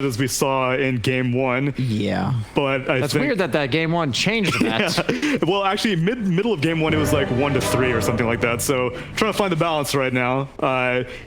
as we saw in game 1. Yeah. But that's weird that game 1 changed that. Yeah. Well, actually, middle of game 1, it was like 1-3 or something like that. So trying to find the balance right now.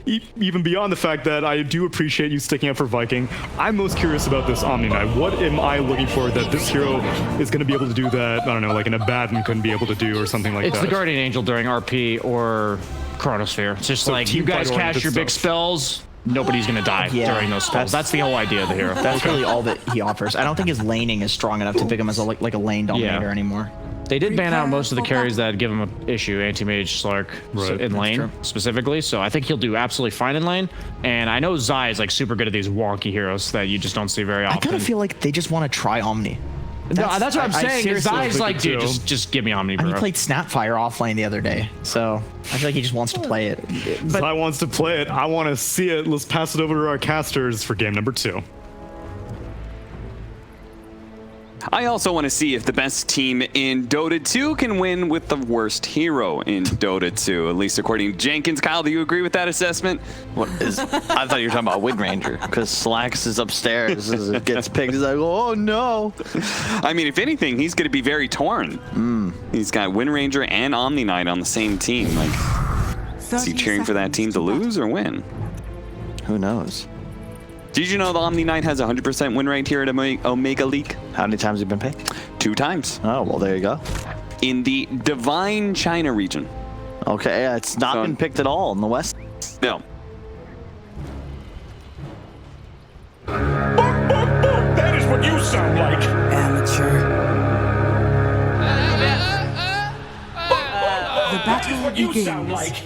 Even beyond the fact that I do appreciate you sticking up for Viking, I'm most curious about this Omni Knight. What am I looking for that this hero is going to be able to do that, I don't know, like in a Abaddon couldn't be able to do or something like that? It's the Guardian Angel during RP or Chronosphere. It's just so like, you guys cast your big spells, nobody's gonna die during those spells. That's the whole idea of the hero. That's really all that he offers. I don't think his laning is strong enough to pick him as a, like a lane dominator anymore. They did ban out most of the carries that give him an issue, Anti-Mage, Slark in lane specifically, so I think he'll do absolutely fine in lane. And I know Zai is like super good at these wonky heroes that you just don't see very often. I kind of feel like they just want to try Omni. That's what I'm saying. Zai's like, dude, just give me Omni, bro. And he played Snapfire offlane the other day, so I feel like he just wants to play it. But Zai wants to play it. I want to see it. Let's pass it over to our casters for game number 2. I also want to see if the best team in Dota 2 can win with the worst hero in Dota 2, at least according to Jenkins. Kyle, do you agree with that assessment? What is? I thought you were talking about Wind Ranger, because Slacks is upstairs as it gets picked. He's like, oh no. I mean, if anything, he's going to be very torn. He's got Wind Ranger and Omni Knight on the same team. Like, is he cheering for that team to lose or win? Who knows? Did you know the Omni Knight has 100% win rate here at Omega League? How many times have you been picked? 2 times. Oh, well, there you go. In the Divine China region. Okay, yeah, it's not been picked at all in the West. No. That is what you sound like. Amateur. The battle begins.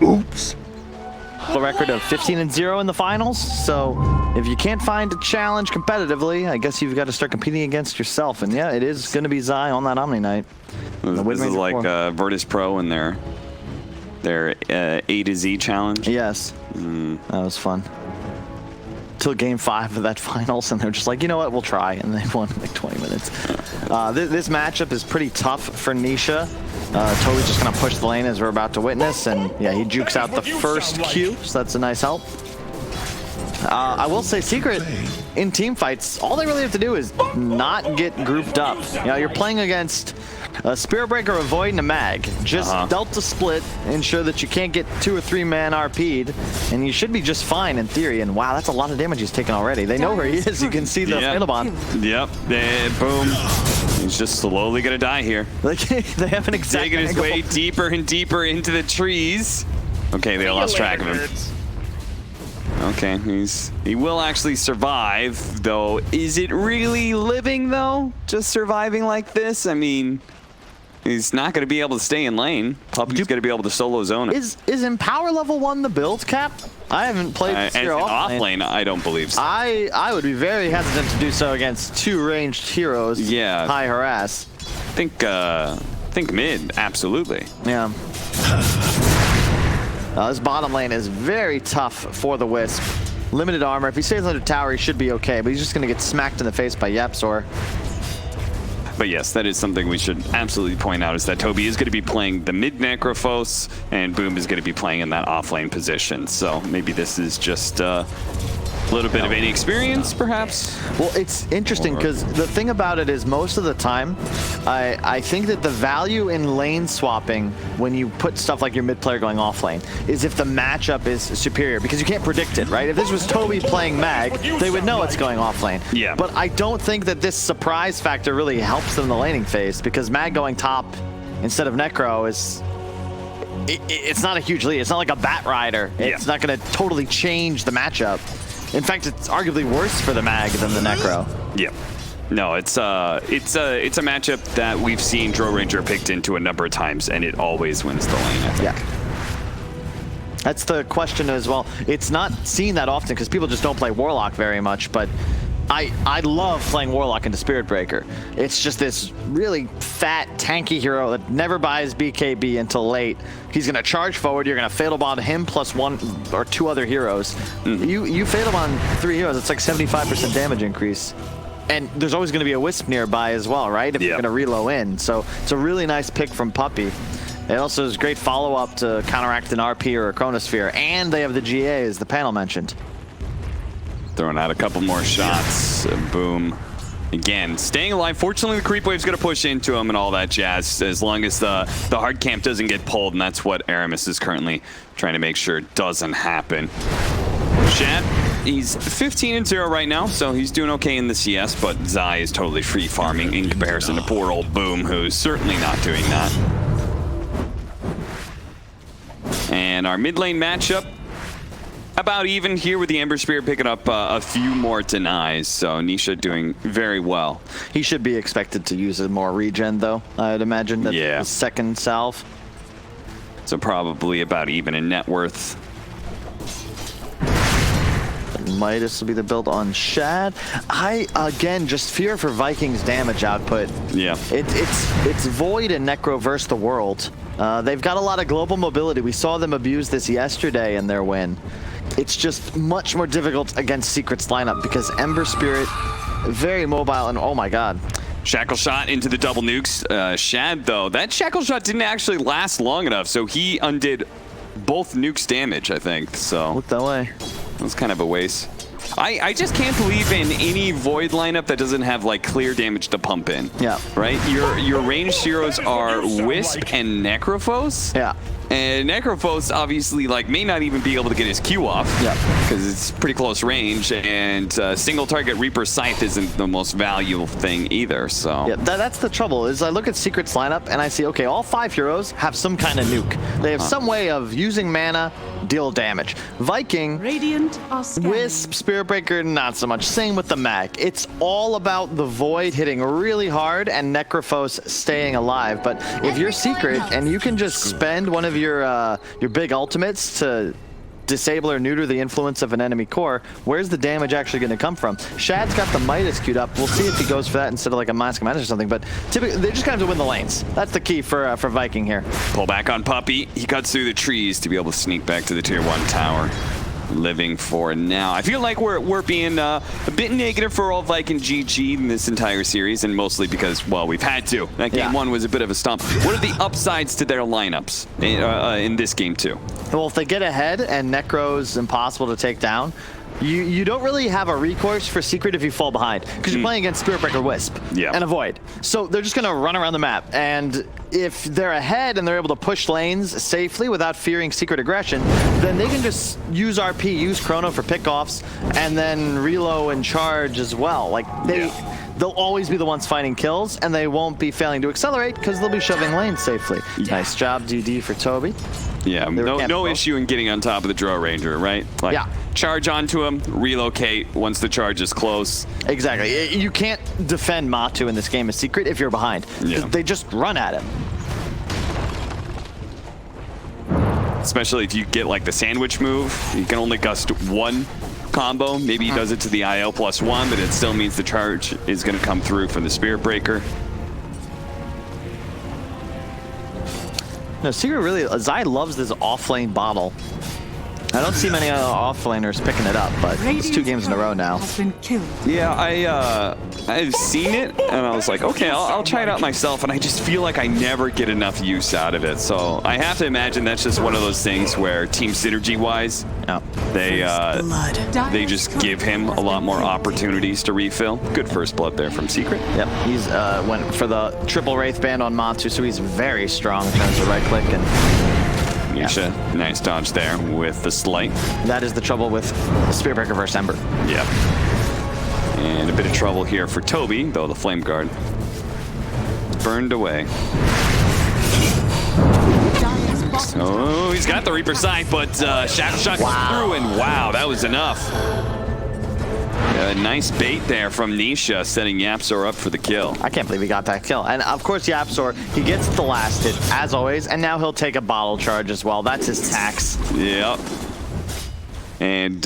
Oops. A record of 15-0 in the finals, so if you can't find a challenge competitively, I guess you've got to start competing against yourself. And yeah, it is going to be Zai on that Omni Knight. This is like Virtus Pro and their A to Z challenge. Yes, that was fun. Till game 5 of that finals, and they're just like, you know what, we'll try, and they won in like 20 minutes. This matchup is pretty tough for Nisha. Toby's just gonna push the lane as we're about to witness, and yeah, he jukes out the first Q, so that's a nice help. I will say, Secret, in team fights, all they really have to do is not get grouped up. You know, you're playing against a Spirit Breaker, a Void, and a Mag. Just delta split, ensure that you can't get 2 or 3 man RP'd, and you should be just fine in theory. And wow, that's a lot of damage he's taken already. They know where he is. You can see the Fatal Bond. Yep, boom. He's just slowly gonna die here. Like, they have an exact digging his way deeper and deeper into the trees. Okay, they lost track of him. Okay, he will actually survive, though. Is it really living, though? Just surviving like this? I mean, he's not going to be able to stay in lane. Puppy's going to be able to solo zone him. Is Empower level 1 the build cap? I haven't played Zero off lane. I don't believe so. I would be very hesitant to do so against 2 ranged heroes. Yeah. High harass. I think mid, absolutely. Yeah. This bottom lane is very tough for the Wisp. Limited armor. If he stays under tower, he should be okay, but he's just going to get smacked in the face by Yapzor. But yes, that is something we should absolutely point out, is that Toby is going to be playing the mid Necrophos, and Boom is going to be playing in that offlane position. So maybe this is just a little bit of inexperience, perhaps? Well, it's interesting because the thing about it is most of the time, I think that the value in lane swapping when you put stuff like your mid player going off lane is if the matchup is superior, because you can't predict it, right? If this was Toby playing Mag, they would know it's going off lane. Yeah. But I don't think that this surprise factor really helps them in the laning phase, because Mag going top instead of Necro is... It's not a huge lead. It's not like a Bat Rider. It's not going to totally change the matchup. In fact, it's arguably worse for the Mag than the Necro. Yep. No, it's a matchup that we've seen Drow Ranger picked into a number of times, and it always wins the lane, I think. Yeah. That's the question as well. It's not seen that often because people just don't play Warlock very much, but I love playing Warlock into Spirit Breaker. It's just this really fat, tanky hero that never buys BKB until late. He's going to charge forward. You're going to Fatal Bond him plus 1 or 2 other heroes. You Fatal Bond 3 heroes, it's like 75% damage increase. And there's always going to be a Wisp nearby as well, right? If you're going to reload in. So it's a really nice pick from Puppy. It also is great follow-up to counteract an RP or a Chronosphere, and they have the GA, as the panel mentioned. Throwing out a couple more shots. Boom. Again, staying alive. Fortunately, the creep wave's going to push into him and all that jazz, as long as the hard camp doesn't get pulled, and that's what Aramis is currently trying to make sure doesn't happen. Shad, he's 15-0 right now, so he's doing okay in the CS, but Zai is totally free farming in comparison to poor old Boom, who's certainly not doing that. And our mid lane matchup, about even here with the Ember Spirit picking up a few more denies, so Nisha doing very well. He should be expected to use a more regen, though, I'd imagine. That's the second salve. So probably about even in net worth. Midas will be the build on Shad. Again, just fear for Vikings damage output. Yeah. It's Void and Necro versus the world. They've got a lot of global mobility. We saw them abuse this yesterday in their win. It's just much more difficult against Secret's lineup because Ember Spirit, very mobile, and oh my god. Shackle shot into the double nukes. Shad, though, that shackle shot didn't actually last long enough, so he undid both nukes damage, I think. So look that way. That was kind of a waste. I just can't believe in any Void lineup that doesn't have like clear damage to pump in. Yeah. Right? Your ranged heroes are Wisp and Necrophos. Yeah. And Necrophos obviously like may not even be able to get his Q off. Yeah. Because it's pretty close range, and single target Reaper Scythe isn't the most valuable thing either. So yeah, that's the trouble. Is I look at Secret's lineup and I see, okay, all 5 heroes have some kind of nuke. They have some way of using mana, deal damage. Viking, Radiant are scanning. Wisp, Spirit Breaker, not so much. Same with the Mag. It's all about the Void hitting really hard and Necrophos staying alive. But if you're Secret and you can just spend one of your big ultimates to disable or neuter the influence of an enemy core, where's the damage actually going to come from? Shad's got the Midas queued up. We'll see if he goes for that instead of like a Mask of Madness or something, but typically they just kind of have to win the lanes. That's the key for Viking here. Pull back on Puppey. He cuts through the trees to be able to sneak back to the tier 1 tower. Living for now. I feel like we're being a bit negative for all Viking GG in this entire series, and mostly because, well, we've had to. That game 1 was a bit of a stump. What are the upsides to their lineups in this game 2? Well, if they get ahead and Necro's impossible to take down, you don't really have a recourse for Secret if you fall behind, because you're playing against Spirit Breaker Wisp and Avoid. So they're just going to run around the map, and if they're ahead and they're able to push lanes safely without fearing Secret aggression, then they can just use RP, use Chrono for pickoffs, and then reload and charge as well. Like they'll always be the ones finding kills, and they won't be failing to accelerate because they'll be shoving lanes safely. Nice job, DD for Toby. Yeah, no issue in getting on top of the Draw Ranger, right? Like, charge onto him, relocate once the charge is close. Exactly. You can't defend Matu in this game as Secret if you're behind. They just run at him. Especially if you get like the sandwich move, you can only gust one combo. Maybe he does it to the IL +1, but it still means the charge is going to come through from the Spirit Breaker. No, Secret really, Zai loves this offlane bottle. I don't see many offlaners picking it up, but it's 2 games in a row now. Yeah, I've seen it, and I was like, okay, I'll try it out myself, and I just feel like I never get enough use out of it. So I have to imagine that's just one of those things where team synergy-wise, they just give him a lot more opportunities to refill. Good first blood there from Secret. Yep, he's went for the triple Wraith Band on Matu, so he's very strong in terms of right click and. Nisha, nice dodge there with the Slight. That is the trouble with Spirit Breaker versus Ember. Yep. And a bit of trouble here for Toby, though the Flame Guard burned away. Oh, he's got the Reaper Scythe, but Shadow Shot goes through, and wow, that was enough. A nice bait there from Nisha, setting Yapzor up for the kill. I can't believe he got that kill. And of course, Yapzor, he gets the last hit, as always, and now he'll take a bottle charge as well. That's his tax. Yep. And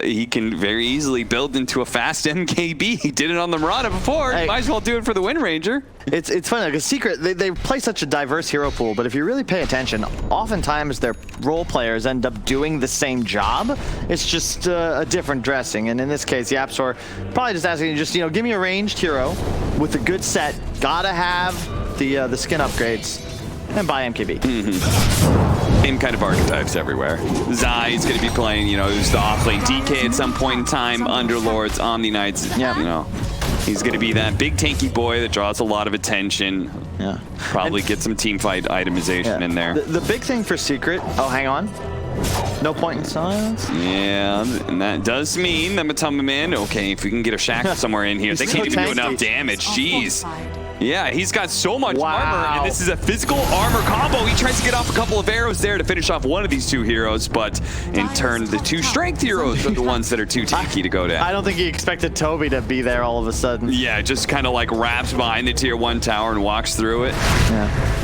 he can very easily build into a fast MKB. He did it on the Marauder before. Hey, might as well do it for the Wind Ranger. It's funny, because Secret, they play such a diverse hero pool, but if you really pay attention, oftentimes their role players end up doing the same job. It's just a different dressing. And in this case, Yapzor probably just asking you, just, give me a ranged hero with a good set. Gotta have the skin upgrades. and buy MKB. Same kind of archetypes everywhere. Zai is going to be playing, you know, who's the offlane DK at some point in time, Underlords, Omni Knights, Yeah. you know. He's going to be that big tanky boy that draws a lot of attention. Yeah. Probably get some team fight itemization in there. The big thing for Secret, oh, hang on. No point in silence. Yeah, and that does mean that Matuma, okay, if we can get a shackle somewhere in here, they can't even do enough damage. Jeez. Yeah, he's got so much armor, and this is a physical armor combo. He tries to get off a couple of arrows there to finish off one of these two heroes, but in turn, the two strength heroes are the ones that are too tanky to go down. I don't think he expected Toby to be there all of a sudden. Yeah, just kind of like wraps behind the tier 1 tower and walks through it. Yeah.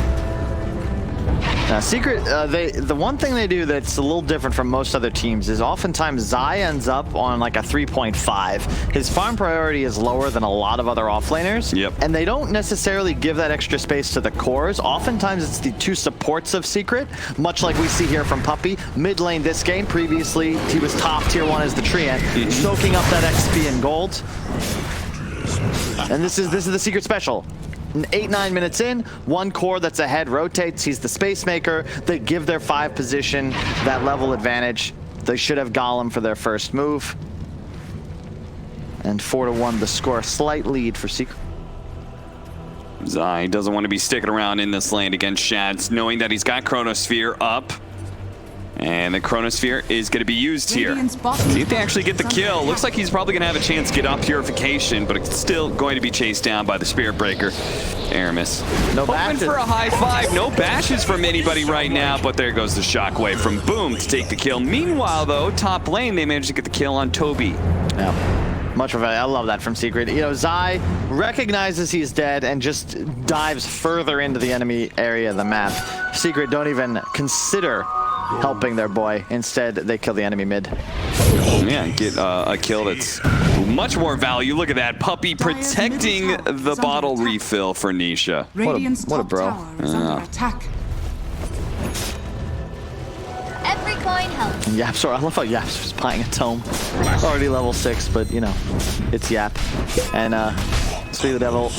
Now, Secret, the one thing they do that's a little different from most other teams is oftentimes Zai ends up on like a 3.5. His farm priority is lower than a lot of other offlaners. Yep. And they don't necessarily give that extra space to the cores. Oftentimes it's the two supports of Secret, much like we see here from Puppy. Mid lane this game, previously he was top tier 1 as the Treant, soaking up that XP and gold. And this is the Secret special. 8-9 minutes in, one core that's ahead rotates. He's the space maker. They give their 5 position that level advantage. They should have Golem for their first move. And 4-1 the score. Slight lead for Secret. Zai doesn't want to be sticking around in this lane against Shads, knowing that he's got Chronosphere up. And the Chronosphere is going to be used here. See if they actually get the kill. Looks like he's probably going to have a chance to get up Purification, but it's still going to be chased down by the Spirit Breaker. Aramis. No hoping bashes. for a high 5. No bashes from anybody right now, but there goes the Shockwave from Boom to take the kill. Meanwhile, though, top lane, they managed to get the kill on Toby. Yeah. Much of it. I love that from Secret. You know, Zai recognizes he's dead and just dives further into the enemy area of the map. Secret don't even consider helping their boy. Instead, they kill the enemy mid. Yeah, get a kill that's much more value. Look at that. Puppy protecting the bottle refill for Nisha. What a bro. Every coin helps. And Yap's, I love how Yap's was buying a tome. Already level 6, but you know, it's Yap. And speak of the devil,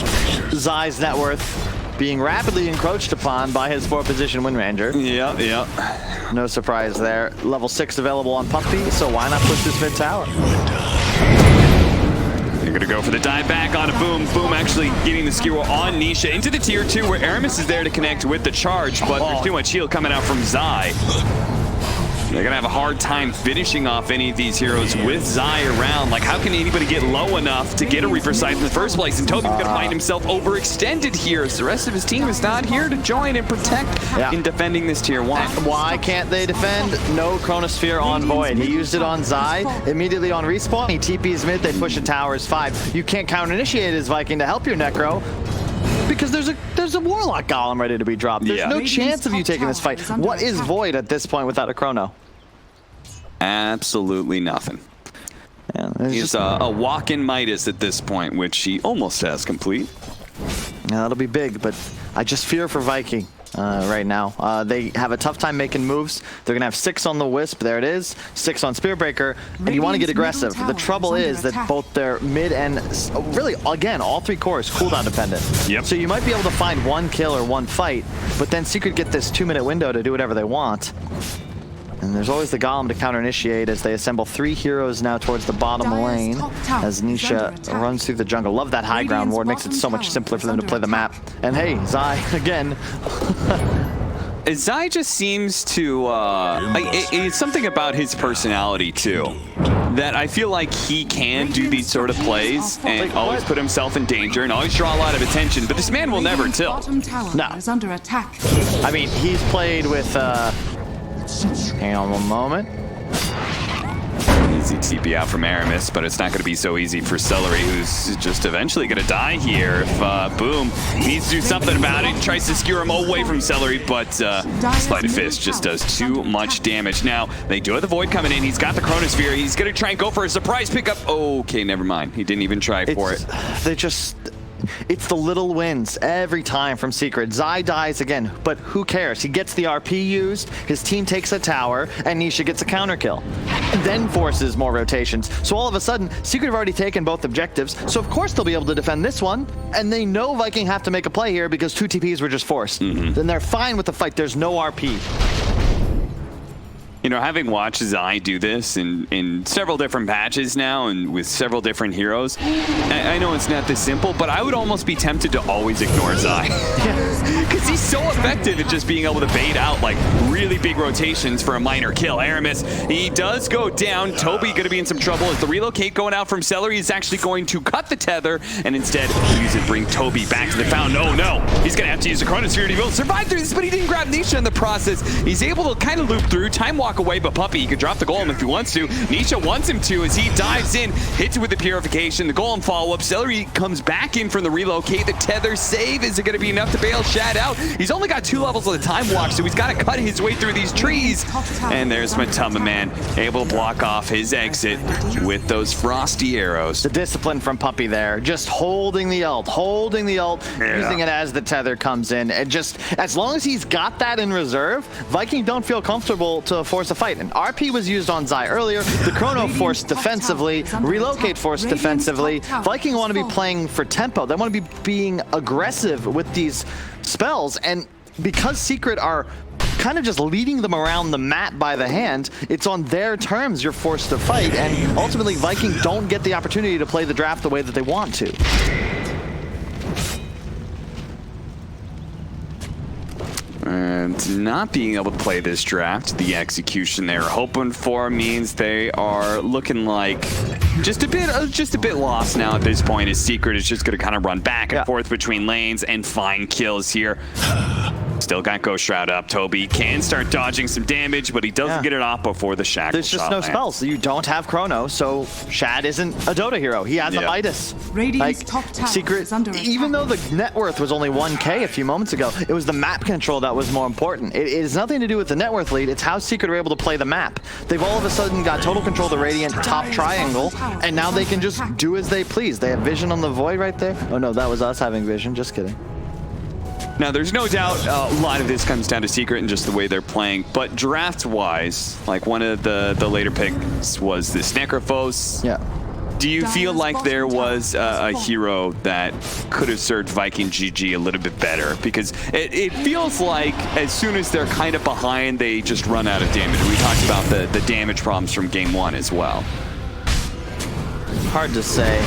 Zai's net worth being rapidly encroached upon by his 4-position Wind Ranger. Yeah, yeah. No surprise there. Level 6 available on Puppy, so why not push this mid tower? They're gonna go for the dive back on a Boom. Boom actually getting the skewer on Nisha into the tier 2 where Aramis is there to connect with the charge, but there's too much heal coming out from Zai. They're gonna have a hard time finishing off any of these heroes with Zai around. Like, how can anybody get low enough to get a Reaper Scythe in the first place? And Toby's gonna find himself overextended here. So the rest of his team is not here to join and protect in defending this tier 1. Why can't they defend? No Chronosphere on Void. He used it on Zai. Immediately on respawn, he TP's mid, they push a towers 5. You can't counter-initiate his Viking to help your Necro, because there's a Warlock Golem ready to be dropped. There's no chance of you taking this fight. What is Void at this point without a Chrono? Absolutely nothing. Yeah, He's a walk-in Midas at this point, which he almost has complete. Yeah, that'll be big, but I just fear for Viking right now. They have a tough time making moves. They're gonna have 6 on the Wisp, there it is, 6 on Spear Breaker, and you want to get aggressive. The trouble is that both their mid and, really, again, all 3 cores cooldown dependent. Yep. So you might be able to find 1 kill or 1 fight, but then Secret get this 2-minute window to do whatever they want. And there's always the Golem to counter-initiate as they assemble 3 heroes now towards the bottom lane as Nisha runs through the jungle. Love that high ground ward, makes it so much simpler for them to play the map. And hey, Zai, again. Zai just seems to, it's something about his personality too, that I feel like he can do these sort of plays and always put himself in danger and always draw a lot of attention, but this man will never tilt. No. I mean, he's played with, hang on one moment. Easy TP out from Aramis, but it's not going to be so easy for Celery, who's just eventually going to die here if Boom needs to do something about it. Tries to skewer him away from Celery, but Sleight of Fist just does too much damage. Now, they do have the Void coming in. He's got the Chronosphere. He's going to try and go for a surprise pickup. Okay, never mind. He didn't even try for it. They just... It's the little wins every time from Secret. Zai dies again, but who cares? He gets the RP used, his team takes a tower, and Nisha gets a counter kill. And then forces more rotations. So all of a sudden, Secret have already taken both objectives, so of course they'll be able to defend this one, and they know Viking have to make a play here because 2 TPs were just forced. Then they're fine with the fight. There's no RP. You know, having watched Zai do this in several different patches now and with several different heroes, I know it's not this simple, but I would almost be tempted to always ignore Zai. Because he's so effective at just being able to bait out like really big rotations for a minor kill. Aramis, he does go down. Toby going to be in some trouble as the relocate going out from Celery is actually going to cut the tether and instead use it, bring Toby back to the fountain. Oh no, he's going to have to use the Chronosphere to be able to survive through this, but he didn't grab Nisha in the process. He's able to kind of loop through, time walk away, but Puppy, he could drop the golem if he wants to. Nisha wants him to as he dives in, hits it with the purification, the golem follow-up. Celery comes back in from the relocate. The tether save, is it going to be enough to bail Shad out? He's only got 2 levels of the time walk, so he's got to cut his way through these trees. And there's Matama Man, able to block off his exit with those frosty arrows. The discipline from Puppy there, just holding the ult, using it as the tether comes in. And just, as long as he's got that in reserve, Viking don't feel comfortable to force a fight. And RP was used on Zai earlier, the Chrono forced defensively, relocate forced defensively. Viking want to be playing for tempo. They want to be being aggressive with these spells. And because Secret are kind of just leading them around the map by the hand, it's on their terms you're forced to fight, and ultimately Viking don't get the opportunity to play the draft the way that they want to. And not being able to play this draft, the execution they're hoping for means they are looking like just a bit lost now at this point, as Secret is just going to kind of run back and forth between lanes and find kills here. Still got Ghost Shroud up. Toby can start dodging some damage, but he doesn't get it off before the shackle. There's just no spells. You don't have Chrono, so Shad isn't a Dota hero. He has a Midas. Radiant's top tower Secret, is under attack. even though the net worth was only 1K a few moments ago, it was the map control that was more important. It has nothing to do with the net worth lead. It's how Secret are able to play the map. They've all of a sudden got total control of the Radiant top triangle, and now they can just do as they please. They have vision on the Void right there. Oh no, that was us having vision. Just kidding. Now, there's no doubt a lot of this comes down to Secret and just the way they're playing, but draft-wise, like one of the later picks was this Necrophos. Yeah. Do you feel like there was a hero that could have served Viking GG a little bit better? Because it feels like as soon as they're kind of behind, they just run out of damage. We talked about the damage problems from game 1 as well. Hard to say.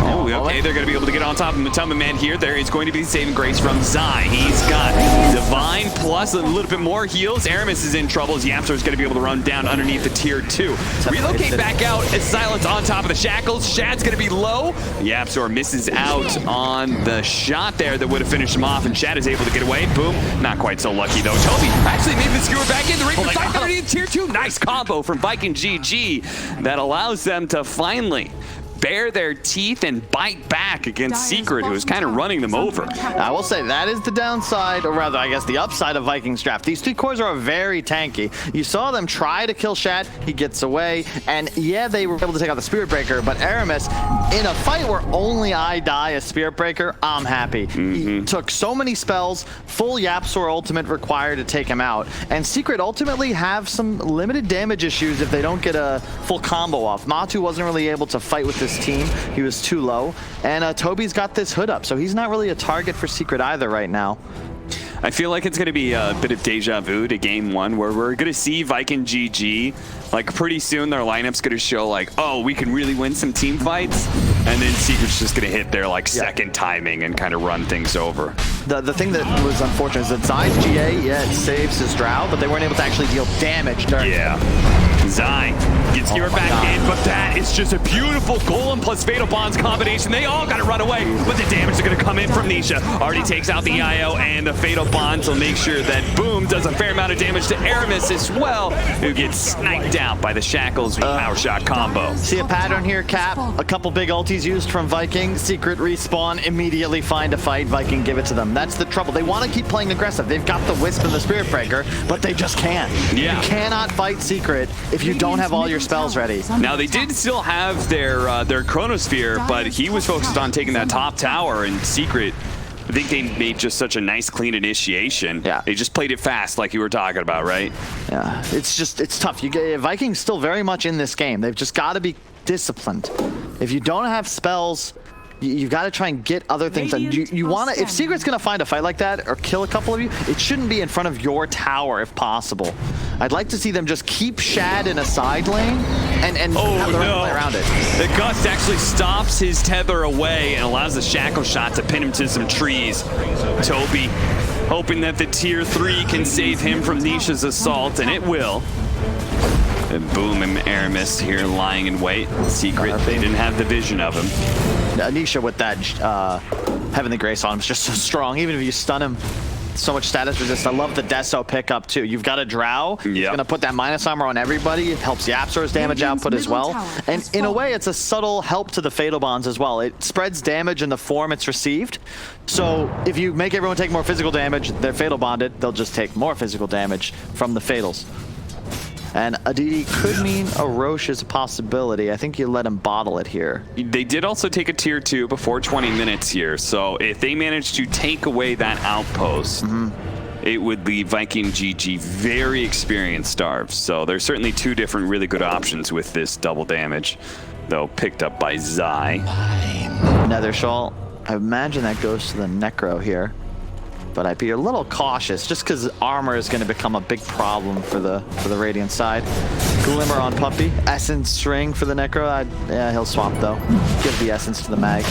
Oh, okay, they're going to be able to get on top of Matama Man here. There is going to be saving grace from Zai. He's got Divine plus a little bit more heals. Aramis is in trouble as Yapsor is going to be able to run down underneath the tier 2. Relocate back out as Silence on top of the shackles. Shad's going to be low. Yapsor misses out on the shot there that would have finished him off, and Shad is able to get away. Boom. Not quite so lucky, though. Toby actually made the skewer back in. The Reaper side underneath tier 2. Nice combo from Viking GG that allows them to finally bare their teeth and bite back against Secret, who is kind of running them over. I will say that is the downside, or rather, I guess the upside of Viking's draft. These 2 cores are very tanky. You saw them try to kill Shad, he gets away, and yeah, they were able to take out the Spirit Breaker, but Aramis, in a fight where only I die as Spirit Breaker, I'm happy. He took so many spells, full Yapsor ultimate required to take him out, and Secret ultimately have some limited damage issues if they don't get a full combo off. Matu wasn't really able to fight with this team. He was too low, and Toby's got this hood up, so he's not really a target for Secret either right now. I feel like it's going to be a bit of deja vu to game 1, where we're going to see Viking GG. Like, pretty soon their lineup's going to show, like, oh, we can really win some team fights, and then Secret's just going to hit their, like, second timing and kind of run things over. The thing that was unfortunate is that Zai's GA, it saves his Drow, but they weren't able to actually deal damage during Zai gets Skewer back in, but that is just a beautiful Golem plus Fatal Bonds combination. They all got to run away, but the damage is going to come in from Nisha. Already takes out the IO, and the Fatal Bonds will make sure that Boom does a fair amount of damage to Aramis as well, who gets sniped out by the Shackles power shot combo. See a pattern here, Cap? A couple big ultis used from Viking. Secret respawn, immediately find a fight. Viking give it to them. That's the trouble. They want to keep playing aggressive. They've got the Wisp and the Spirit Breaker, but they just can't. Yeah. You cannot fight Secret if you don't have all your spells ready. Now they did still have their Chronosphere, but he was focused on taking that top tower in secret. I think they made just such a nice, clean initiation. Yeah. They just played it fast, like you were talking about, right? Yeah, it's tough. Vikings still very much in this game. They've just got to be disciplined. If you don't have spells, you've got to try and get other things done. You want to, if Secret's going to find a fight like that or kill a couple of you, it shouldn't be in front of your tower if possible. I'd like to see them just keep Shad in a side lane and have the right play around it. The Gust actually stops his tether away and allows the Shackle Shot to pin him to some trees. Toby hoping that the tier 3 can save him from Nisha's assault, and it will. And boom, and Aramis here lying in wait. Secret, they didn't have the vision of him. Nisha with that Heavenly Grace on him is just so strong. Even if you stun him, so much status resist. I love the Deso pickup too. You've got a Drow. Yep. He's gonna put that minus armor on everybody. It helps Yapsor's damage output as well. And in a way, it's a subtle help to the Fatal Bonds as well. It spreads damage in the form it's received. So if you make everyone take more physical damage, they're Fatal Bonded, they'll just take more physical damage from the Fatals. And Aditi could mean a Roche is a possibility. I think you let him bottle it here. They did also take a tier 2 before 20 minutes here, so if they manage to take away that outpost, it would leave Viking GG very experienced starved. So there's certainly 2 different really good options with this double damage, though picked up by Zai. Nether Shawl, I imagine that goes to the Necro here. But I'd be a little cautious just because armor is going to become a big problem for the Radiant side. Glimmer on Puppy. Essence String for the Necro. Yeah, he'll swap though. Give the Essence to the Mag.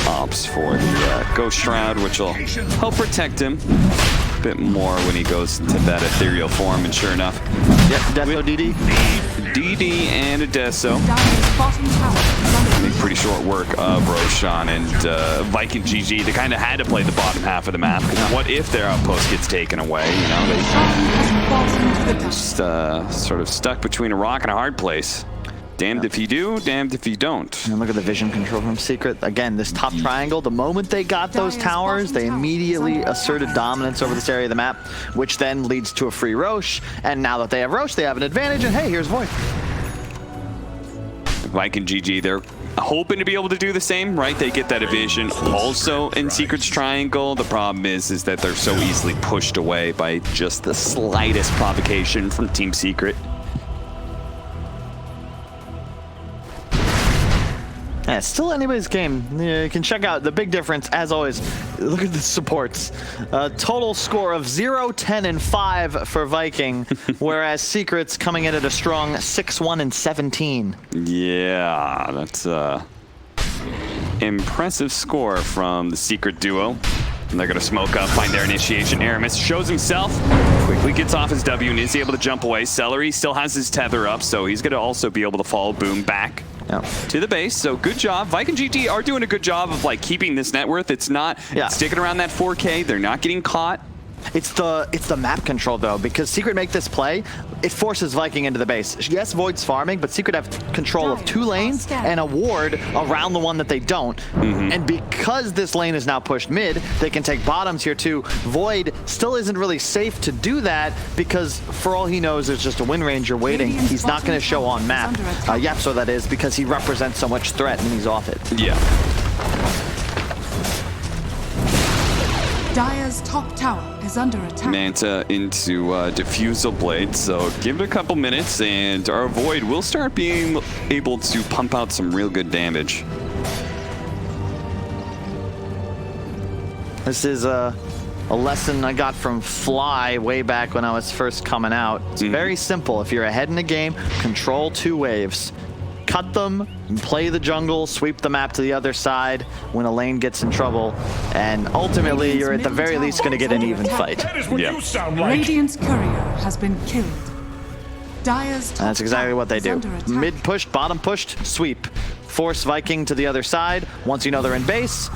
Opts for the Ghost Shroud, which will help protect him a bit more when he goes to that ethereal form, and sure enough. Yep, Deso DD. DD and a Deso. Make pretty short work of Roshan and Viking GG. They kind of had to play the bottom half of the map. What if their outpost gets taken away? You know, they just sort of stuck between a rock and a hard place. Damned if you do, damned if you don't. And look at the vision control from Secret. Again, this top triangle, the moment they got those towers, they immediately asserted dominance over this area of the map, which then leads to a free Roche. And now that they have Roche, they have an advantage, and hey, here's Void. Viking GG, they're hoping to be able to do the same, right? They get that evasion also in Secret's triangle. The problem is that they're so easily pushed away by just the slightest provocation from Team Secret. Yeah, it's still anybody's game. You can check out the big difference, as always. Look at the supports. Total score of 0, 10, and 5 for Viking, whereas Secret's coming in at a strong 6, 1, and 17. Yeah, that's impressive score from the Secret duo. And they're going to smoke up, find their initiation. Aramis shows himself, quickly gets off his W and is able to jump away. Celery still has his tether up, so he's going to also be able to follow Boom back to the base. So good job. Viking GT are doing a good job of like keeping this net worth. It's not sticking around that 4K. They're not getting caught. It's the map control though, because Secret make this play, it forces Viking into the base. Yes, Void's farming, but Secret have control of 2 lanes and a ward around the one that they don't. And because this lane is now pushed mid, they can take bottoms here too. Void still isn't really safe to do that because for all he knows, there's just a Wind Ranger waiting. He's not going to show on map. Yapso that is, because he represents so much threat and he's off it. Yeah. Dire's top tower is under attack. Manta into Diffusal Blade, so give it a couple minutes and our Void will start being able to pump out some real good damage. This is a lesson I got from Fly way back when I was first coming out. It's very simple. If you're ahead in the game, control 2 waves. Cut them, and play the jungle, sweep the map to the other side when a lane gets in trouble, and ultimately you're at the very least going to get an even fight. That is what you sound like. Radiant's courier has been killed. Dire's top That's exactly what they tower do. is under attack. Mid pushed, bottom pushed, sweep. Force Viking to the other side. Once you know they're in base,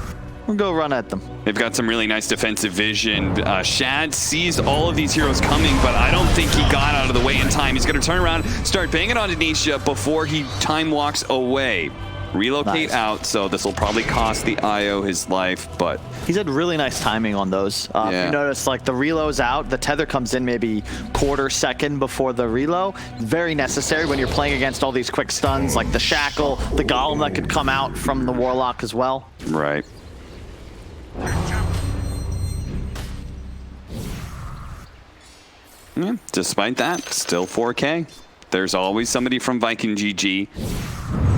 we'll go run at them. They've got some really nice defensive vision. Shad sees all of these heroes coming, but I don't think he got out of the way in time. He's going to turn around, start banging on Nisha before he time walks away. relocate out, so this will probably cost the IO his life, but he's had really nice timing on those. Yeah. You notice like the reload's out, the tether comes in maybe quarter second before the reload. Very necessary when you're playing against all these quick stuns, like the shackle, the golem that could come out from the warlock as well. right. Yeah, despite that, still 4K. There's always somebody from Viking GG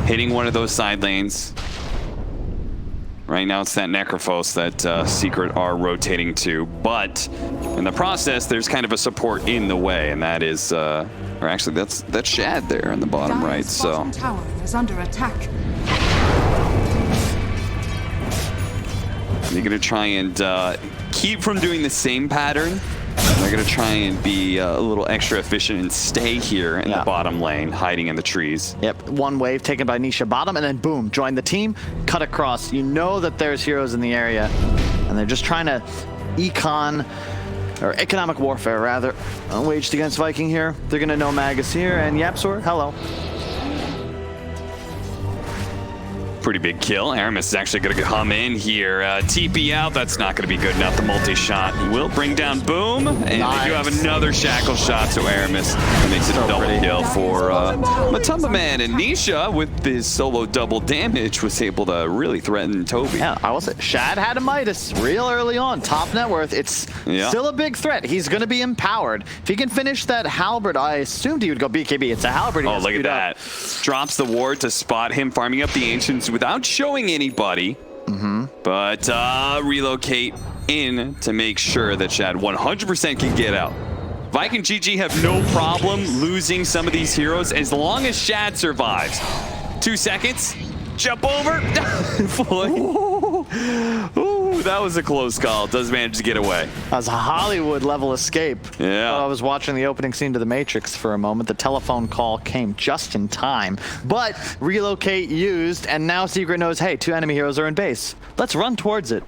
hitting one of those side lanes. Right now it's that Necrophos that Secret are rotating to, but in the process there's kind of a support in the way, and that is, or actually that's Shad there in the bottom right, so. Bottom tower is under attack. They're gonna try and keep from doing the same pattern. They're gonna try and be a little extra efficient and stay here in the bottom lane, hiding in the trees. Yep, one wave taken by Nisha bottom, and then boom, join the team, cut across. You know that there's heroes in the area, and they're just trying to economic warfare rather, waged against Viking here. They're gonna know Magus here, and Yapsor, hello. Pretty big kill. Aramis is actually going to come in here. TP out. That's not going to be good enough. The multi-shot will bring down Boom. And they do have another shackle shot, so Aramis makes it a double kill for Matumba Man. And Nisha, with his solo double damage, was able to really threaten Toby. Yeah, I will say, Shad had a Midas real early on. Top net worth. It's still a big threat. He's going to be empowered. If he can finish that halberd, I assumed he would go BKB. It's a halberd. Oh, look at that. Drops the ward to spot him, farming up the Ancients without showing anybody. But relocate in to make sure that Shad 100% can get out. Viking GG have no problem losing some of these heroes as long as Shad survives. 2 seconds. Jump over. Ooh, that was a close call. Does manage to get away. That was a Hollywood level escape. Yeah. I was watching the opening scene to The Matrix for a moment. The telephone call came just in time. But relocate used, and now Secret knows, hey, 2 enemy heroes are in base. Let's run towards it.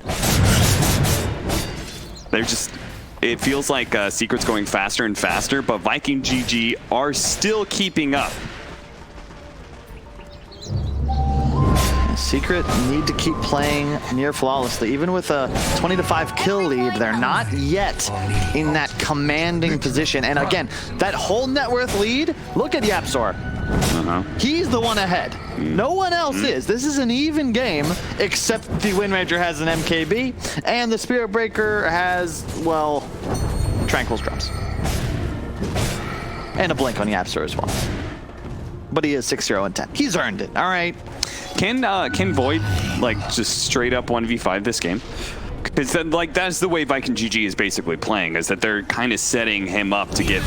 They're just... It feels like Secret's going faster and faster, but Viking GG are still keeping up. Secret need to keep playing near flawlessly. Even with a 20-5 kill lead, they're not yet in that commanding position. And again, that whole net worth lead, look at Yapsor. He's the one ahead. No one else is. This is an even game, except the Wind Ranger has an MKB, and the Spirit Breaker has, well, Tranquil's drops. And a blink on Yapsor as well. But he is 6-0 and 10. He's earned it, all right? Can Void like just straight up 1v5 this game? Because like that's the way Viking GG is basically playing, is that they're kind of setting him up to get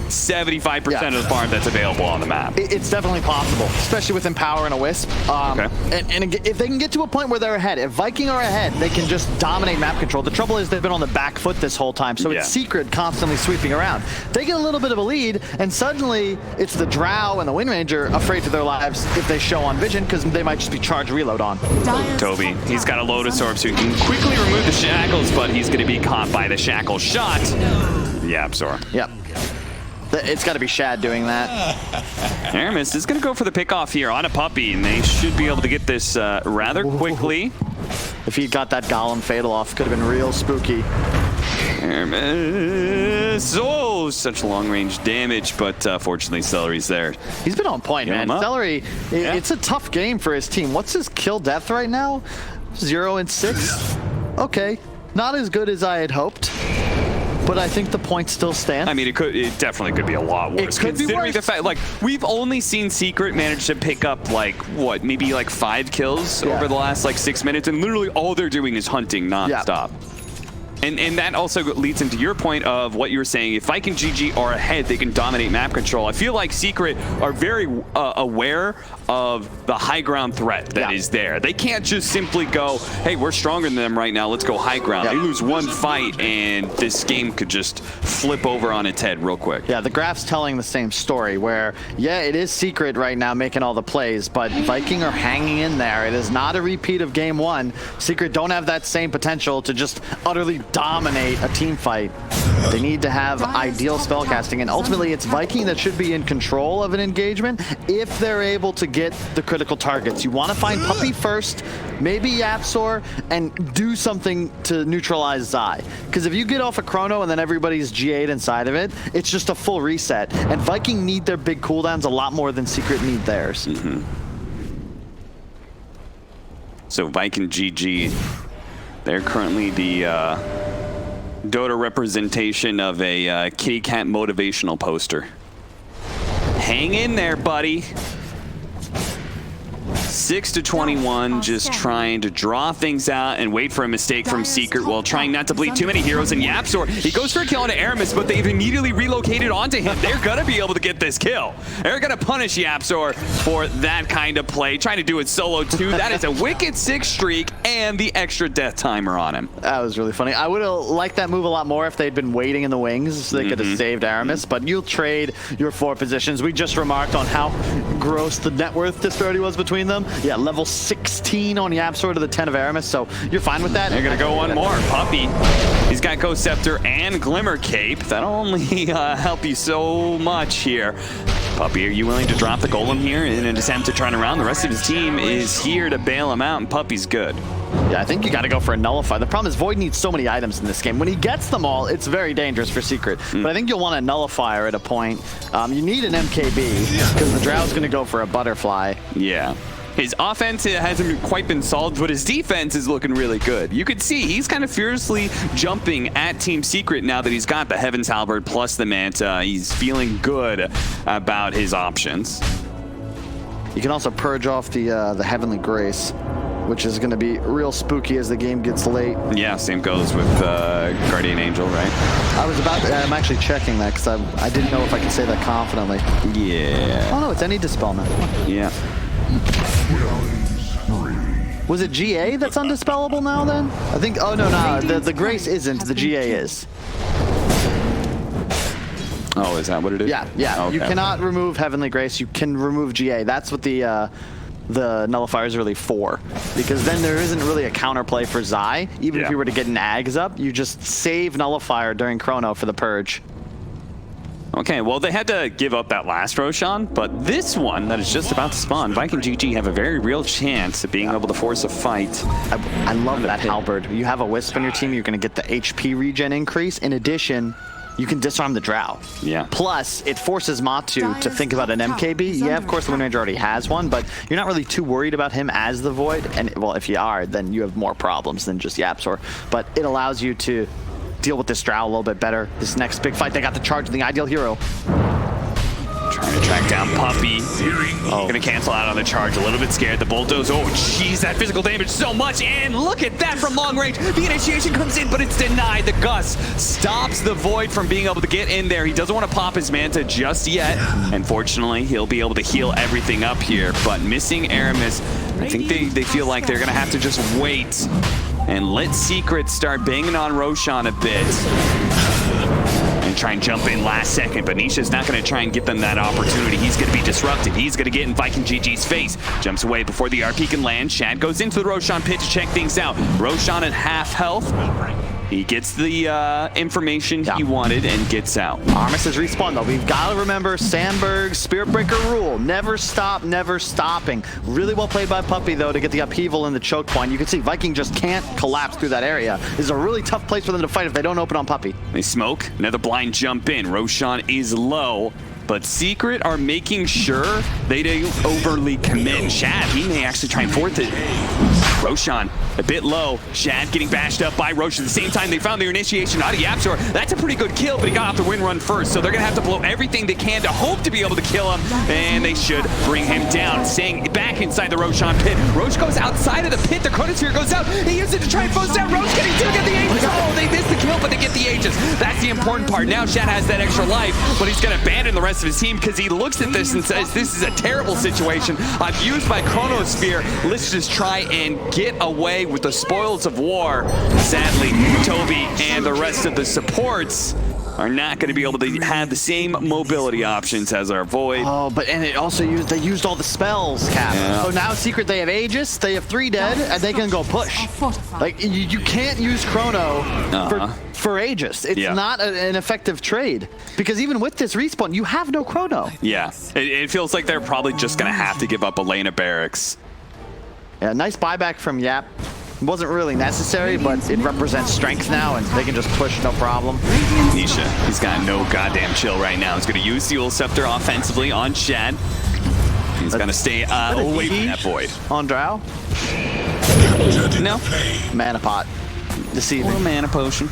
75% of the farm that's available on the map. It's definitely possible, especially with Empower and a Wisp. And if they can get to a point where they're ahead, if Viking are ahead, they can just dominate map control. The trouble is they've been on the back foot this whole time, so it's Secret constantly sweeping around. They get a little bit of a lead, and suddenly it's the Drow and the Wind Ranger afraid for their lives if they show on vision, because they might just be charged reload on. Toby, he's got a Lotus Orb, so he can quickly remove the shackles, but he's going to be caught by the shackle shot. The Absor. Yep. It's got to be Shad doing that. Aramis is going to go for the pickoff here on a puppy, and they should be able to get this rather quickly. If he got that Golem Fatal off, could have been real spooky. Aramis, oh, such long-range damage, but fortunately Celery's there. He's been on point, man. Celery, it's a tough game for his team. What's his kill death right now? 0 and 6? Okay, not as good as I had hoped. But I think the points still stand. I mean, it definitely could be a lot worse. It could be worse. The fact, like, we've only seen Secret manage to pick up, like, what, maybe like 5 kills over the last, like, 6 minutes, and literally all they're doing is hunting nonstop. And that also leads into your point of what you were saying. If Viking GG are ahead, they can dominate map control. I feel like Secret are very aware of the high ground threat that is there. They can't just simply go, hey, we're stronger than them right now, let's go high ground. They lose one fight and this game could just flip over on its head real quick. Yeah, the graph's telling the same story where, it is Secret right now making all the plays, but Viking are hanging in there. It is not a repeat of game 1. Secret don't have that same potential to just utterly dominate a team fight. They need to have ideal spellcasting, and ultimately it's Viking that should be in control of an engagement if they're able to get the critical targets. You want to find Puppey first, maybe Yapzor, and do something to neutralize Zai. Because if you get off a Chrono and then everybody's G8 inside of it, it's just a full reset. And Viking need their big cooldowns a lot more than Secret need theirs. So Viking GG, they're currently the Dota representation of a kitty cat motivational poster. Hang in there, buddy. 6-21, just trying to draw things out and wait for a mistake from Secret while trying not to bleed too many heroes. And Yapzor, he goes for a kill onto Aramis, but they've immediately relocated onto him. They're gonna be able to get this kill. They're gonna punish Yapzor for that kind of play, trying to do it solo too. That is a wicked 6 streak and the extra death timer on him. That was really funny. I would have liked that move a lot more if they'd been waiting in the wings so they could have saved Aramis, but you'll trade your 4 positions. We just remarked on how gross the net worth disparity was between them. Yeah, level 16 on Yapzor to the 10 of Aramis, so you're fine with that? They're gonna go one more. Puppey, he's got Ghost Scepter and Glimmer Cape. That'll only help you so much here. Puppey, are you willing to drop the Golem here in an attempt to turn around? The rest of his team is here to bail him out, and Puppey's good. Yeah, I think you gotta go for a Nullify. The problem is Void needs so many items in this game. When he gets them all, it's very dangerous for Secret. But I think you'll want a Nullifier at a point. You need an MKB, because the Drow's gonna go for a Butterfly. Yeah. His offense hasn't quite been solved, but his defense is looking really good. You could see he's kind of fiercely jumping at Team Secret now that he's got the Heaven's Halberd plus the Manta. He's feeling good about his options. You can also purge off the Heavenly Grace, which is going to be real spooky as the game gets late. Yeah, same goes with Guardian Angel, right? I'm actually checking that because I didn't know if I could say that confidently. Yeah. Oh no, it's any Dispel now. Yeah. Was it GA that's undispellable now then? I think, oh no, the Grace isn't, the GA is. Oh, is that what it is? Yeah. Okay. You cannot remove Heavenly Grace, you can remove GA. That's what the Nullifier is really for. Because then there isn't really a counterplay for Zai. Even if you were to get an Ags up, you just save Nullifier during Chrono for the Purge. Okay, well, they had to give up that last Roshan, but this one that is just about to spawn, Viking GG have a very real chance of being able to force a fight. I love that Halberd. You have a Wisp on your team, you're going to get the HP regen increase. In addition, you can disarm the Drow. Yeah. Plus, it forces Matu to think about an MKB. Yeah, of course, the Wind Ranger already has one, but you're not really too worried about him as the Void. And, well, if you are, then you have more problems than just Yapzor. But it allows you to deal with this Drow a little bit better. This next big fight, they got the charge of the ideal hero. Trying to track down Puppey. Gonna cancel out on the charge, a little bit scared. The bulldoze, oh jeez, that physical damage so much, and look at that from long range. The initiation comes in, but it's denied. The Gus stops the Void from being able to get in there. He doesn't want to pop his Manta just yet. Unfortunately, he'll be able to heal everything up here, but missing Aramis, I think they feel like they're gonna have to just wait and let Secret start banging on Roshan a bit. And try and jump in last second, but Nisha's not going to try and give them that opportunity. He's going to be disrupted. He's going to get in Viking GG's face. Jumps away before the RP can land. Shad goes into the Roshan pit to check things out. Roshan at half health. He gets the information he wanted and gets out. Armis is respawned though. We've got to remember Sandberg's Spirit Breaker rule. Never stop, never stopping. Really well played by Puppey though to get the upheaval and the choke point. You can see Viking just can't collapse through that area. This is a really tough place for them to fight if they don't open on Puppey. They smoke, another blind jump in. Roshan is low, but Secret are making sure they don't overly commit. Shad, he may actually try and force it. Roshan, a bit low. Shad getting bashed up by Roshan. At the same time, they found their initiation out of Yapzor. That's a pretty good kill, but he got off the wind run first, so they're going to have to blow everything they can to hope to be able to kill him, and they should bring him down. Staying back inside the Roshan pit. Roche goes outside of the pit. The Chronosphere goes out. He uses it to try and force down. Roche getting to get the Aegis. Oh, they missed the kill, but they get the Aegis. That's the important part. Now Shad has that extra life, but he's going to abandon the rest of his team because he looks at this and says, this is a terrible situation. I've used my Chronosphere. Let's just try and get away with the spoils of war. Sadly, Toby and the rest of the supports are not going to be able to have the same mobility options as our Void. Oh, but and it also they used all the spells, Cap. Yeah. So now Secret, they have Aegis, they have 3 dead, and they can go push. Like, you can't use Chrono for Aegis. It's not an effective trade. Because even with this respawn, you have no Chrono. Yeah, it feels like they're probably just going to have to give up a lane of barracks. Yeah, nice buyback from Yap. Wasn't really necessary, but it represents strength now, and they can just push no problem. Nisha, he's got no goddamn chill right now. He's going to use the Ul Scepter offensively on Shad. He's going to stay away from that Void. On Drow? No. Mana pot. Deceiving. Or mana potion.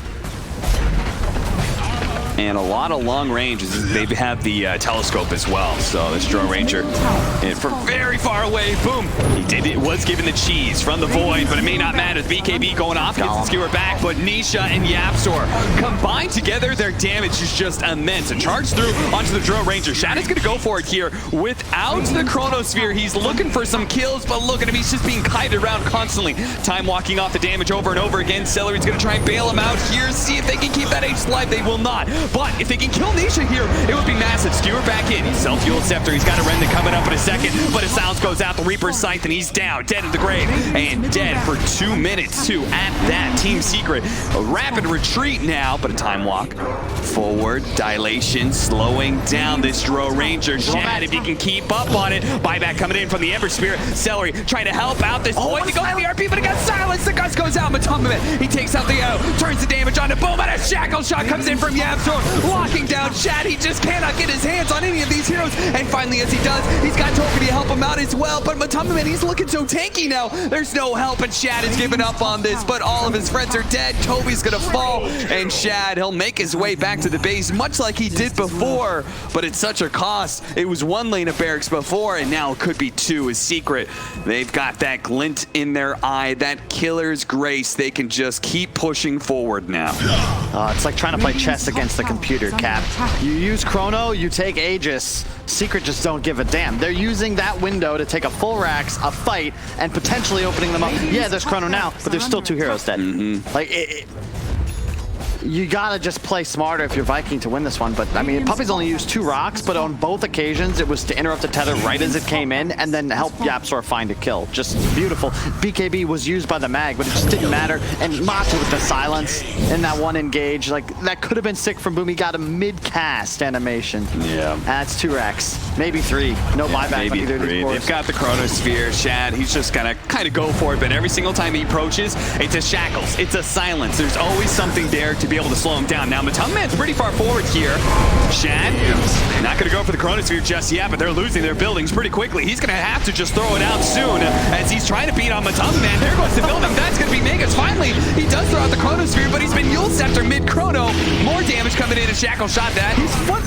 And a lot of long ranges. They have the telescope as well. So this Drone Ranger, and from very far away, boom. It was given the cheese from the Void, but it may not matter. The BKB going off, gets the skewer back, but Nisha and Yapzor combined together, their damage is just immense. A charge through onto the Drone Ranger. Shad is going to go for it here without the Chronosphere. He's looking for some kills, but look at him. He's just being kited around constantly. Time walking off the damage over and over again. Celery's going to try and bail him out here. See if they can keep that H alive. They will not. But if they can kill Nisha here, it would be massive. Skewer back in. He's self-fueled Scepter. He's got a Remnant coming up in a second, but his silence goes out. The Reaper's Scythe, and he's down, dead in the grave, and dead for 2 minutes, too, at that. Team Secret, a rapid retreat now, but a time walk. Forward, dilation, slowing down this Drone Ranger. Shad, if he can keep up on it. Buyback coming in from the Ember Spirit. Celery trying to help out this Void to go for the RP, but it got silenced. The gust goes out. Matumbaman, he takes out the arrow, turns the damage on it. Boom, and a shackle shot comes in from Yapzor. Locking down Shad. He just cannot get his hands on any of these heroes. And finally, as he does, he's got Token to help him out as well. But Matumbaman, he's looking so tanky now. There's no help, and Shad has given up on this. But all of his friends are dead. Toby's gonna fall, and Shad, he'll make his way back to the base, much like he did before. But it's such a cost. It was 1 lane of barracks before, and now it could be 2 as Secret. They've got that glint in their eye, that killer's grace. They can just keep pushing forward now. It's like trying to play chess against the computer, Cap. You use Chrono, you take Aegis. Secret just don't give a damn. They're using that window to take a full Rax, a fight, and potentially opening them up. Yeah, there's Chrono now, but there's still 2 heroes dead. Like, you gotta just play smarter if you're Viking to win this one. But I mean, Puppy's only used 2 rocks, but on both occasions it was to interrupt the tether right as it came in and then help Yapzor find a kill. Just beautiful. BKB was used by the mag, but it just didn't matter. And Matu with the silence in that 1 engage, like that could have been sick from Boom. He got a mid-cast animation. Yeah. That's 2 racks, maybe 3. No buyback. Maybe either 3. They've got the Chronosphere. Shad, he's just gonna kind of go for it, but every single time he approaches, it's a shackles, it's a silence. There's always something there to be able to slow him down. Now, Matumbaman's pretty far forward here. Shad, not going to go for the Chronosphere just yet, but they're losing their buildings pretty quickly. He's going to have to just throw it out soon as he's trying to beat on Matumbaman. There goes the building. That's going to be Megas. Finally, he does throw out the Chronosphere, but he's been Yule Scepter mid-chrono. More damage coming in, and Shackle shot that.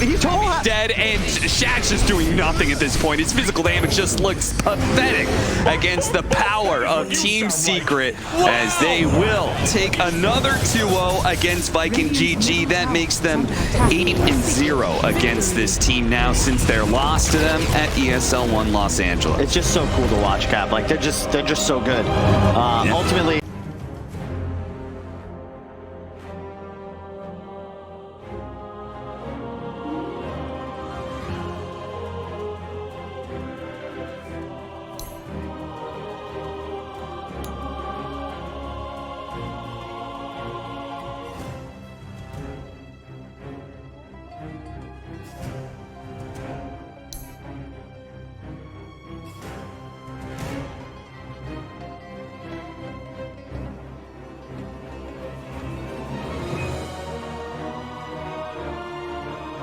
He's totally dead, and Shad's just doing nothing at this point. His physical damage just looks pathetic against the power of Team Secret, as they will take another 2-0 against Viking GG. That makes them 8-0 against this team now since their loss to them at ESL 1 Los Angeles. It's just so cool to watch, Cap. Like, they're just so good. Ultimately,